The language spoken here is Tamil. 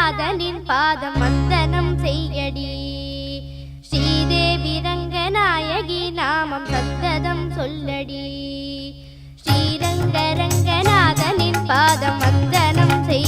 ரங்கநாதனின் பாதம் வந்தனம் செய்யடி ஸ்ரீதேவி ரங்கநாயகி நாமம் சந்ததம் சொல்லடி ஸ்ரீரங்க ரங்கநாதனின் பாதம் வந்தனம் செய்